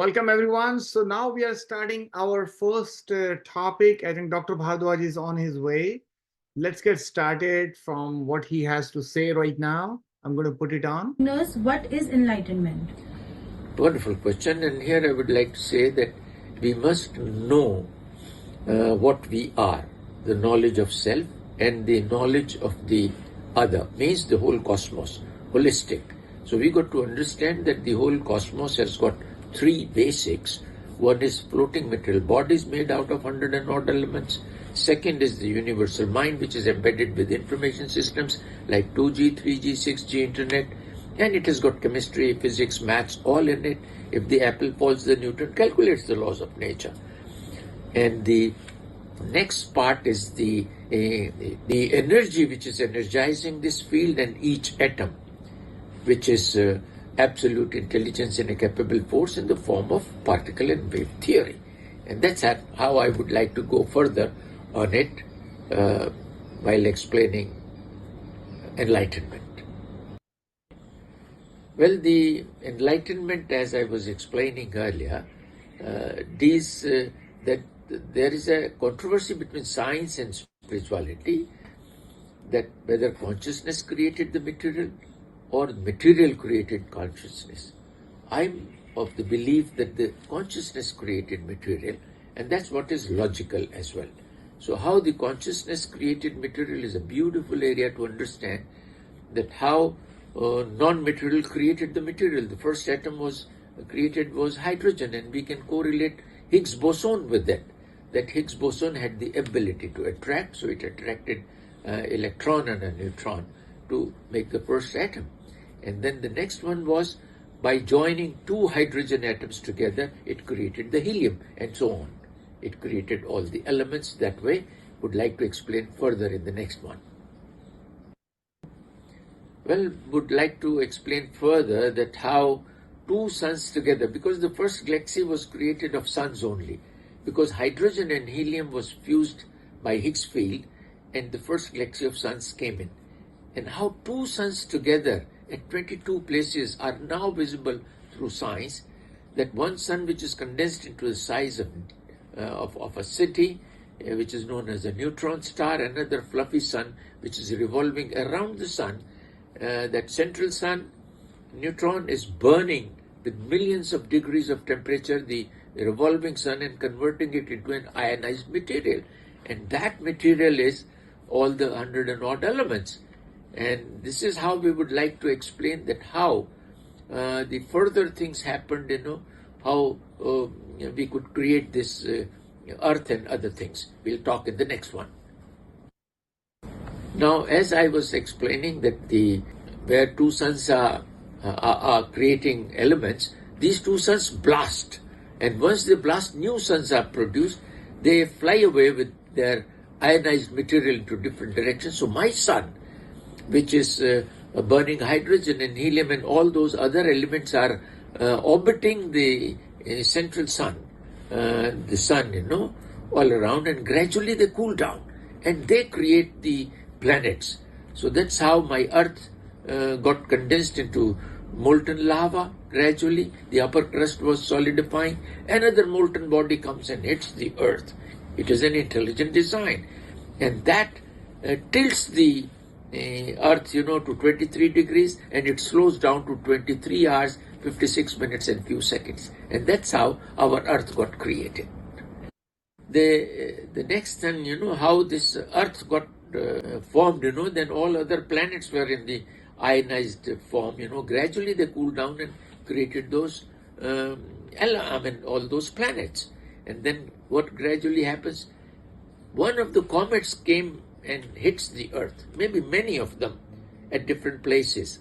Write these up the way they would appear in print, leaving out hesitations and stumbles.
Welcome everyone. So now we are starting our first topic. I think Dr. Bhardwaj is on his way. Let's get started from what he has to say right now. I'm going to put it on. Nurse, what is enlightenment? Wonderful question. And here I would like to say that we must know what we are, the knowledge of self and the knowledge of the other, means the whole cosmos, holistic. So we got to understand that the whole cosmos has got three basics. One is floating material bodies made out of 100 and odd elements. Second is the universal mind, which is embedded with information systems like 2G, 3G, 6G, internet. And it has got chemistry, physics, maths, all in it. If the apple falls, the Newton calculates the laws of nature. And the next part is the energy which is energizing this field and each atom, which is absolute intelligence in a capable force in the form of particle and wave theory. And that's how I would like to go further on it while explaining enlightenment. Well, the enlightenment, as I was explaining earlier, that there is a controversy between science and spirituality, that whether consciousness created the material or material created consciousness. I'm of the belief that the consciousness created material, and that's what is logical as well. So how the consciousness created material is a beautiful area to understand, that how non-material created the material. The first atom was hydrogen, and we can correlate Higgs boson with that. That Higgs boson had the ability to attract, so it attracted electron and a neutron to make the first atom. And then the next one was, by joining two hydrogen atoms together, it created the helium, and so on. It created all the elements that way. Would like to explain further in the next one. Well, would like to explain further that how two suns together, because the first galaxy was created of suns only, because hydrogen and helium was fused by Higgs field, and the first galaxy of suns came in. And how two suns together at 22 places are now visible through science, that one sun which is condensed into the size of a city, which is known as a neutron star, another fluffy sun which is revolving around the sun. That central sun neutron is burning with millions of degrees of temperature the revolving sun and converting it into an ionized material. And that material is all the 100 and odd elements. And this is how we would like to explain that how the further things happened, how we could create this earth and other things. We'll talk in the next one. Now, as I was explaining that where two suns are creating elements, these two suns blast. And once they blast, new suns are produced. They fly away with their ionized material into different directions. So my sun, which is burning hydrogen and helium and all those other elements, are orbiting the central sun, the sun, all around, and gradually they cool down and they create the planets. So that's how my earth got condensed into molten lava. Gradually the upper crust was solidifying, another molten body comes and hits the earth. It is an intelligent design, and that tilts the earth to 23 degrees, and it slows down to 23 hours 56 minutes and few seconds, and that's how our earth got created. The next thing, how this earth got formed, then all other planets were in the ionized form. Gradually they cooled down and created those all those planets. And then what gradually happens, one of the comets came and hits the earth, maybe many of them at different places,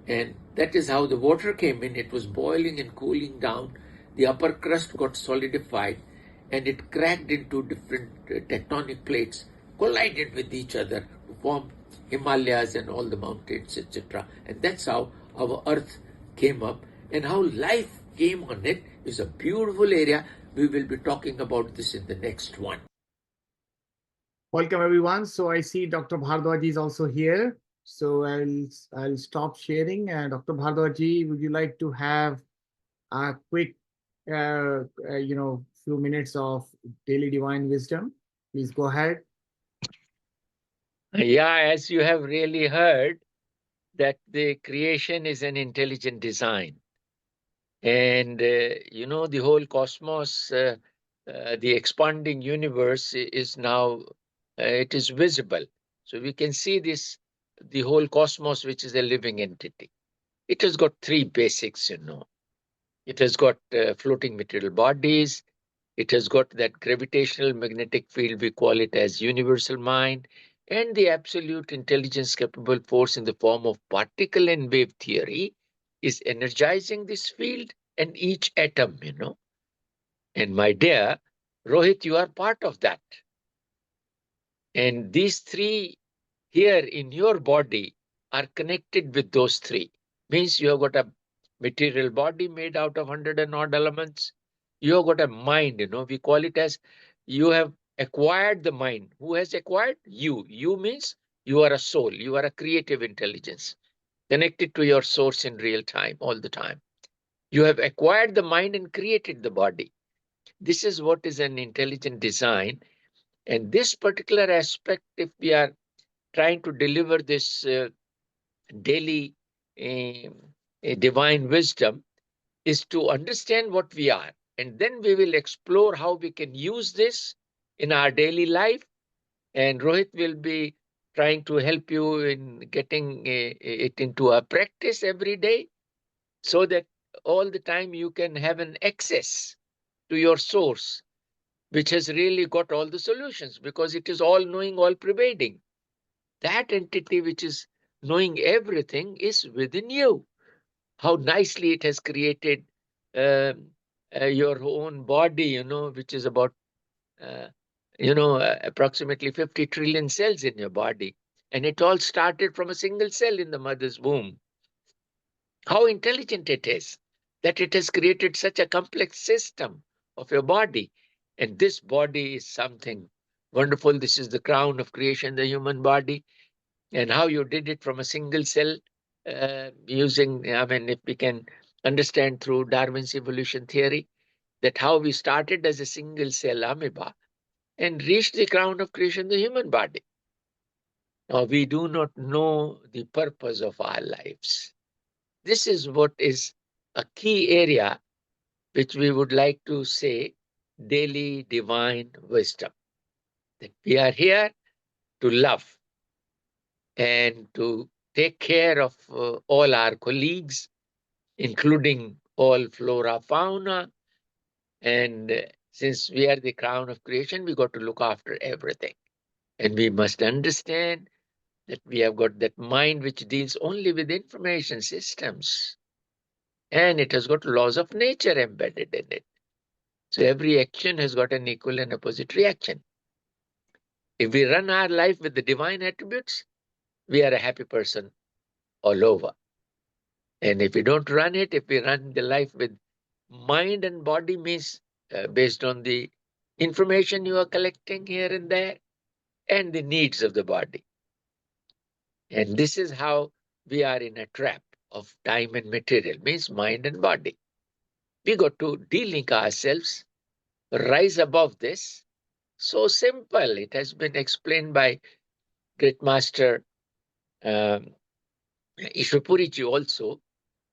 and that is how the water came in. It was boiling and cooling down, the upper crust got solidified, and it cracked into different tectonic plates, collided with each other to form Himalayas and all the mountains, etc. And that's how our earth came up, and how life came on it is a beautiful area. We will be talking about this in the next one. Welcome everyone. So I see Dr. Bhardwaj is also here. So I'll stop sharing. Dr. Bhardwaj, would you like to have a quick few minutes of daily divine wisdom. Please go ahead. Yeah, as you have really heard, that the creation is an intelligent design. And, the whole cosmos, the expanding universe is now, it is visible. So we can see this, the whole cosmos, which is a living entity. It has got three basics. It has got floating material bodies. It has got that gravitational magnetic field, we call it as universal mind, and the absolute intelligence capable force in the form of particle and wave theory is energizing this field and each atom. And my dear Rohit, you are part of that. And these three here in your body are connected with those three. Means you have got a material body made out of 100 and odd elements. You have got a mind, we call it as you have acquired the mind. Who has acquired? You. You means you are a soul, you are a creative intelligence connected to your source in real time, all the time. You have acquired the mind and created the body. This is what is an intelligent design. And this particular aspect, if we are trying to deliver this daily divine wisdom, is to understand what we are. And then we will explore how we can use this in our daily life. And Rohit will be trying to help you in getting it into a practice every day so that all the time you can have an access to your source, which has really got all the solutions because it is all knowing, all pervading. That entity which is knowing everything is within you. How nicely it has created um, your own body, which is about, uh, approximately 50 trillion cells in your body. And it all started from a single cell in the mother's womb. How intelligent it is that it has created such a complex system of your body. And this body is something wonderful. This is the crown of creation, the human body. And how you did it from a single cell using, if we can understand through Darwin's evolution theory, that how we started as a single cell amoeba and reached the crown of creation, the human body. Now, we do not know the purpose of our lives. This is what is a key area which we would like to say daily divine wisdom. That we are here to love and to take care of all our colleagues, including all flora, fauna. And since we are the crown of creation, we got to look after everything. And we must understand that we have got that mind which deals only with information systems. And it has got laws of nature embedded in it. So every action has got an equal and opposite reaction. If we run our life with the divine attributes, we are a happy person all over. And if we don't run it, if we run the life with mind and body, means based on the information you are collecting here and there and the needs of the body. And this is how we are in a trap of time and material, means mind and body. We got to de-link ourselves, rise above this. So simple. It has been explained by great master um, Ishwapuriji also,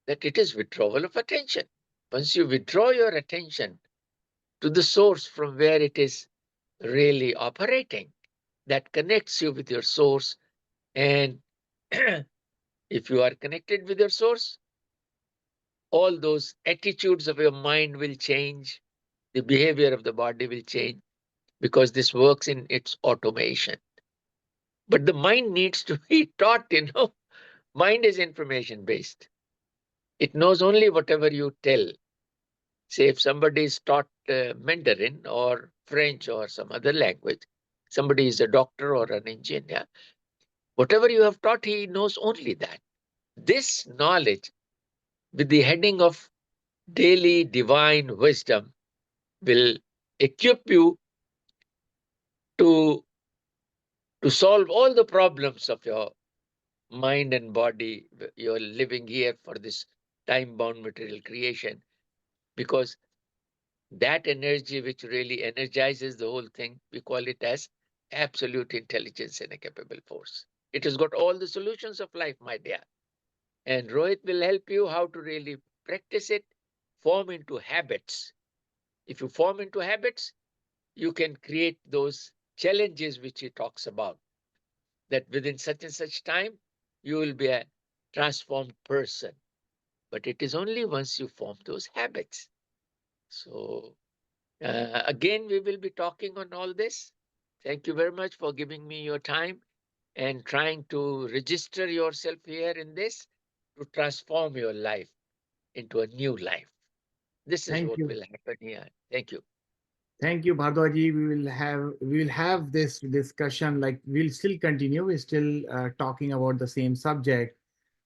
that it is withdrawal of attention. Once you withdraw your attention to the source from where it is really operating, that connects you with your source. And if you are connected with your source, all those attitudes of your mind will change, the behavior of the body will change, because this works in its automation. But the mind needs to be taught. Mind is information based. It knows only whatever you tell. Say if somebody is taught Mandarin or French or some other language, somebody is a doctor or an engineer, whatever you have taught, he knows only that. This knowledge, with the heading of daily divine wisdom, will equip you to solve all the problems of your mind and body. You're living here for this time-bound material creation, because That energy which really energizes the whole thing, we call it as absolute intelligence and a capable force. It has got all the solutions of life, my dear. And Rohit will help you how to really practice it, form into habits. If you form into habits, you can create those challenges which he talks about, that within such and such time, you will be a transformed person. But it is only once you form those habits. So, again, we will be talking on all this. Thank you very much for giving me your time and trying to register yourself here in this to transform your life into a new life. This is Thank what you. will happen here. Thank you. Thank you, Bhardwaji. We will have this discussion. Like we'll still continue. We're still talking about the same subject.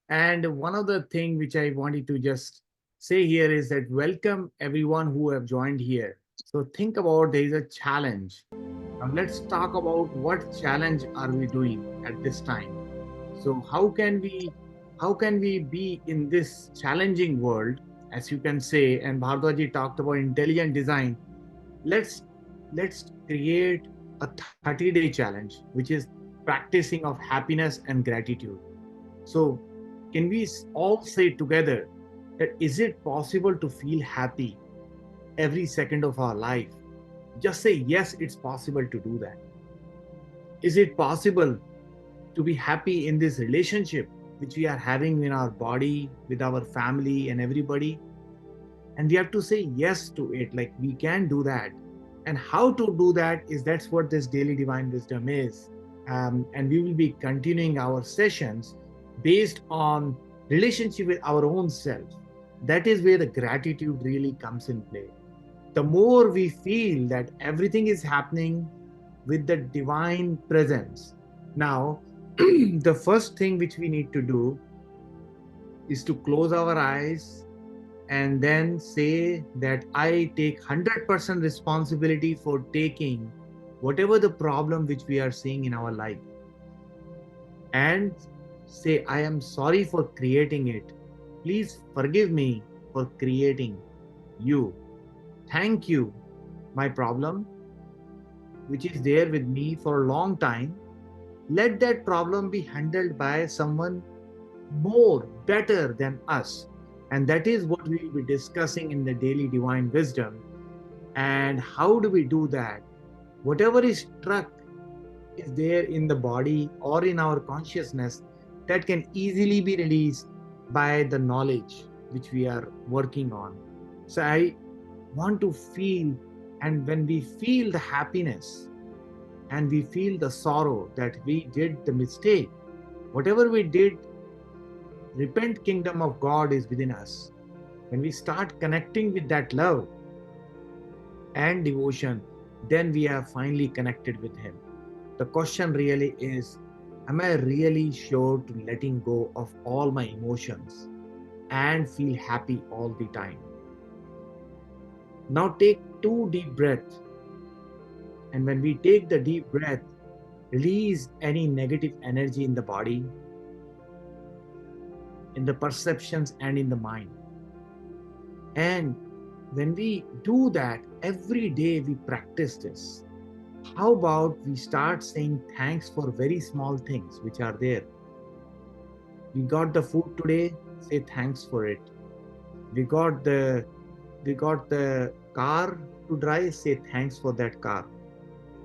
And one of the thing which I wanted to just say here is that welcome everyone who have joined here. So think about there is a challenge. Now let's talk about what challenge are we doing at this time. So how can we be in this challenging world, as you can say, and Bhardwaji talked about intelligent design. Let's let's create a 30-day challenge, which is practicing of happiness and gratitude. So can we all say together that is it possible to feel happy every second of our life? Just say yes, it's possible to do that. Is it possible to be happy in this relationship which we are having in our body, with our family and everybody? And we have to say yes to it, like we can do that. And how to do that is that's what this daily divine wisdom is. And we will be continuing our sessions based on relationship with our own self. That is where the gratitude really comes in play. The more we feel that everything is happening with the divine presence. Now the first thing which we need to do is to close our eyes and then say that I take 100% responsibility for taking whatever the problem which we are seeing in our life, and say, I am sorry for creating it. Please forgive me for creating you. Thank you, my problem, which is there with me for a long time. Let that problem be handled by someone more, better than us. And that is what we will be discussing in the daily divine wisdom. And how do we do that? Whatever is struck is there in the body or in our consciousness, that can easily be released by the knowledge which we are working on. So I want to feel, and when we feel the happiness and we feel the sorrow that we did the mistake, whatever we did, repent kingdom of God is within us. When we start connecting with that love and devotion, then we are finally connected with Him. The question really is, am I really sure to letting go of all my emotions and feel happy all the time? Now take 2 deep breaths. And when we take the deep breath, release any negative energy in the body, in the perceptions, and in the mind. And when we do that, every day we practice this. How about we start saying thanks for very small things which are there? We got the food today, say thanks for it. We got the car to drive, say thanks for that car.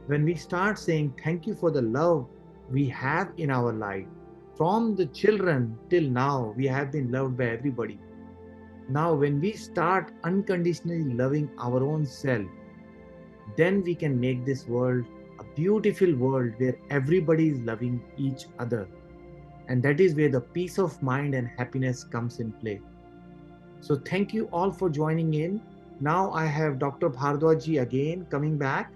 When we start saying thank you for the love we have in our life, from the children till now, we have been loved by everybody. Now, when we start unconditionally loving our own self, then we can make this world a beautiful world where everybody is loving each other. And that is where the peace of mind and happiness comes in play. So thank you all for joining in. Now I have Dr. Bhardwaj again coming back,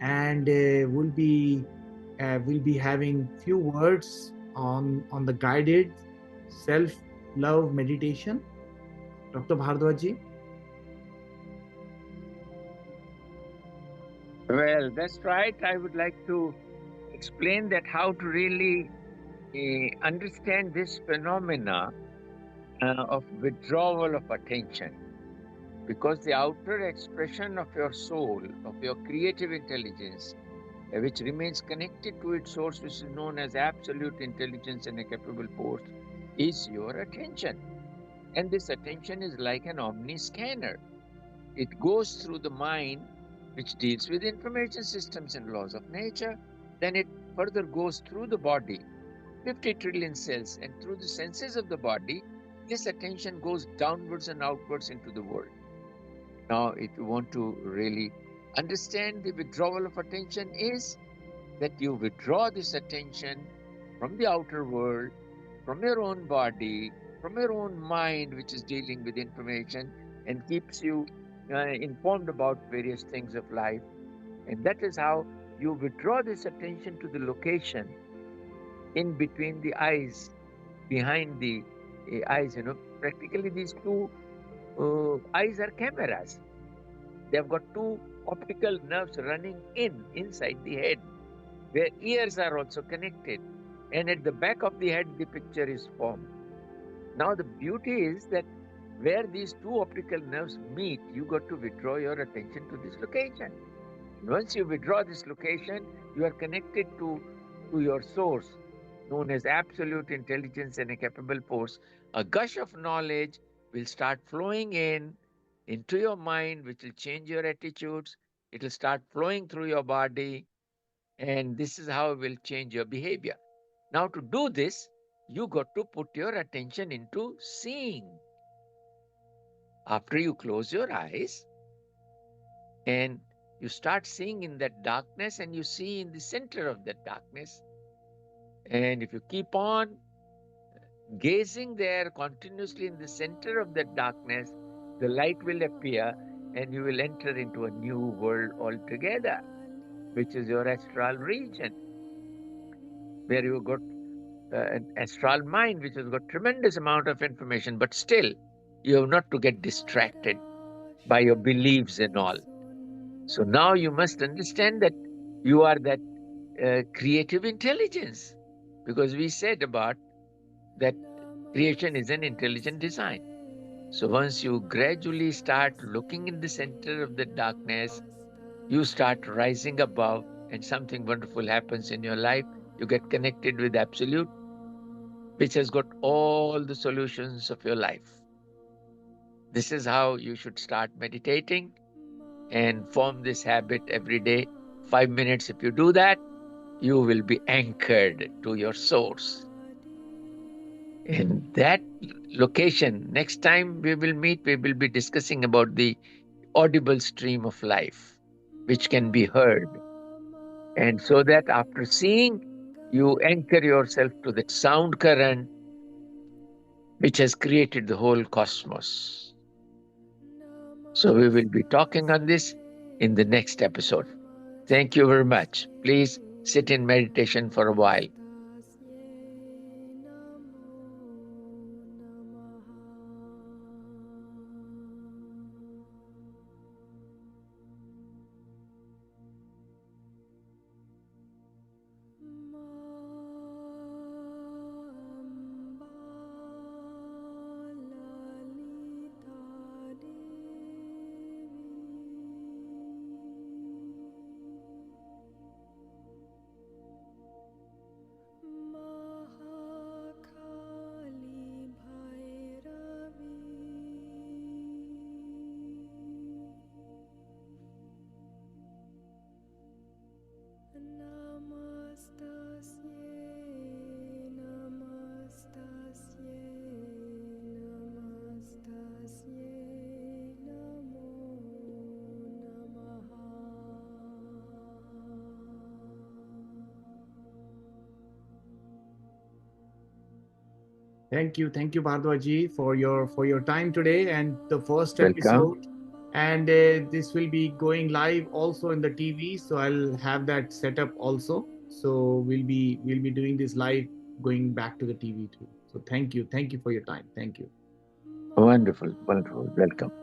and we'll be having few words on the guided self love meditation. Dr. Bhardwaj. Well, that's right. I would like to explain that how to really understand this phenomena of withdrawal of attention. because the outer expression of your soul, of your creative intelligence, which remains connected to its source, which is known as absolute intelligence and a capable force, is your attention. And this attention is like an omni scanner. It goes through the mind, which deals with information systems and laws of nature. Then it further goes through the body, 50 trillion cells, and through the senses of the body, this attention goes downwards and outwards into the world. Now, if you want to really understand the withdrawal of attention, is that you withdraw this attention from the outer world, from your own body, from your own mind, which is dealing with information and keeps you informed about various things of life. And that is how you withdraw this attention to the location in between the eyes, behind the eyes. Practically these two eyes are cameras. They have got two optical nerves running inside the head, where ears are also connected. And at the back of the head, the picture is formed. Now, the beauty is that where these two optical nerves meet, you got to withdraw your attention to this location. And once you withdraw this location, you are connected to your source, known as absolute intelligence and a capable force. A gush of knowledge will start flowing into your mind, which will change your attitudes. It will start flowing through your body, and this is how it will change your behavior. Now, to do this, you got to put your attention into seeing. After you close your eyes and you start seeing in that darkness, and you see in the center of that darkness, and if you keep on gazing there continuously in the center of that darkness, the light will appear and you will enter into a new world altogether, which is your astral region, where you got an astral mind which has got tremendous amount of information, but still you have not to get distracted by your beliefs and all. So now you must understand that you are that creative intelligence, because we said about that creation is an intelligent design. So once you gradually start looking in the center of the darkness, you start rising above, and something wonderful happens in your life. You get connected with Absolute, which has got all the solutions of your life. This is how you should start meditating and form this habit every day. 5 minutes, if you do that, you will be anchored to your source. In that location, next time we will meet, we will be discussing about the audible stream of life, which can be heard. And so that after seeing, you anchor yourself to that sound current which has created the whole cosmos. So we will be talking on this in the next episode. Thank you very much. Please sit in meditation for a while. Thank you, Bhardwaj, for your time today and the first Welcome. episode. And this will be going live also in the TV, so I'll have that set up also. So we'll be doing this live, going back to the TV too. So thank you for your time. Thank you. Wonderful, wonderful. Welcome.